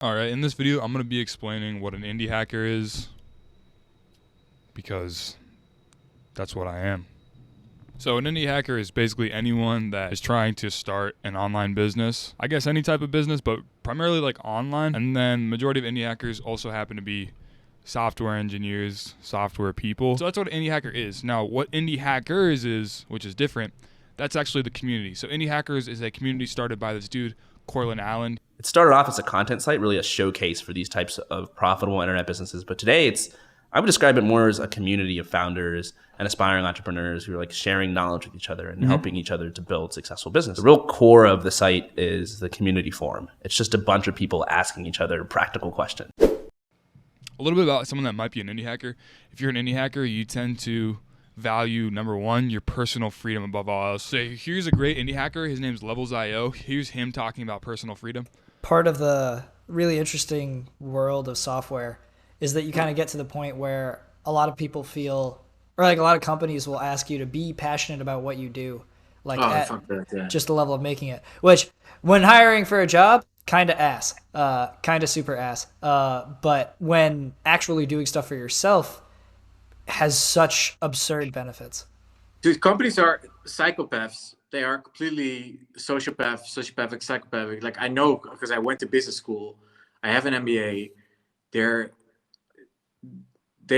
Alright, in this video, I'm going to be explaining what an indie hacker is, because that's what I am. So an indie hacker is basically anyone that is trying to start an online business. I guess any type of business, but primarily like online. And then majority of indie hackers also happen to be software engineers, software people. So that's what an indie hacker is. Now, what indie hackers is, which is different, that's actually the community. So indie hackers is a community started by this dude, Cortland Allen. It started off as a content site, really a showcase for these types of profitable internet businesses. But today I would describe it more as a community of founders and aspiring entrepreneurs who are like sharing knowledge with each other and helping each other to build successful business. The real core of the site is the community forum. It's just a bunch of people asking each other practical questions. A little bit about someone that might be an indie hacker. If you're an indie hacker, you tend to value, number one, your personal freedom above all else. So here's a great indie hacker. His name's Levels.io. Here's him talking about personal freedom. Part of the really interesting world of software is that you kind of get to the point where a lot of people feel, or like a lot of companies will ask you to be passionate about what you do, like just the level of making it, which when hiring for a job, kind of super ass. But when actually doing stuff for yourself has such absurd benefits. Dude, companies are psychopaths. They are completely sociopathic, psychopathic. Like I know because I went to business school. I have an MBA. They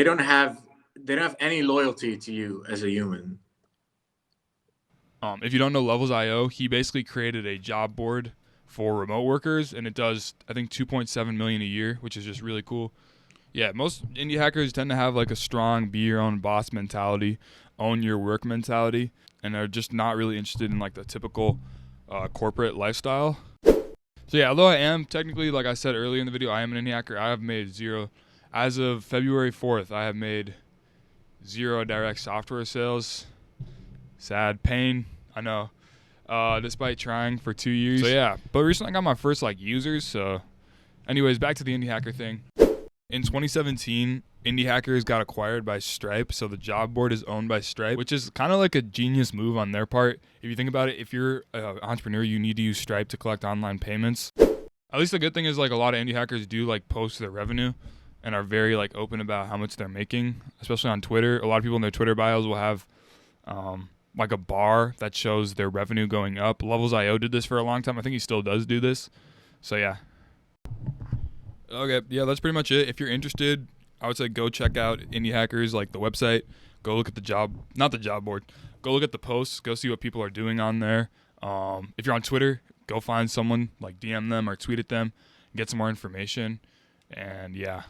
don't have any loyalty to you as a human. If you don't know Levels.io, he basically created a job board for remote workers, and it does, I think, 2.7 million a year, which is just really cool. Yeah, most indie hackers tend to have like a strong be your own boss mentality, own your work mentality, and are just not really interested in like the typical corporate lifestyle. So yeah, although I am technically, like I said earlier in the video, I am an indie hacker, I have made zero. As of February 4th, I have made 0 direct software sales. Sad, pain, I know. Despite trying for 2 years. So yeah, but recently I got my first like users. So anyways, back to the indie hacker thing. In 2017, indie hackers got acquired by Stripe. So the job board is owned by Stripe, which is kind of like a genius move on their part. If you think about it, if you're an entrepreneur, you need to use Stripe to collect online payments. At least the good thing is like a lot of indie hackers do like post their revenue and are very like open about how much they're making, especially on Twitter. A lot of people in their Twitter bios will have like a bar that shows their revenue going up. Levels.io did this for a long time. I think he still does do this. So yeah. Okay, yeah, that's pretty much it. If you're interested, I would say go check out Indie Hackers, like the website. Go look at not the job board. Go look at the posts. Go see what people are doing on there. If you're on Twitter, go find someone, like DM them or tweet at them, get some more information. And yeah.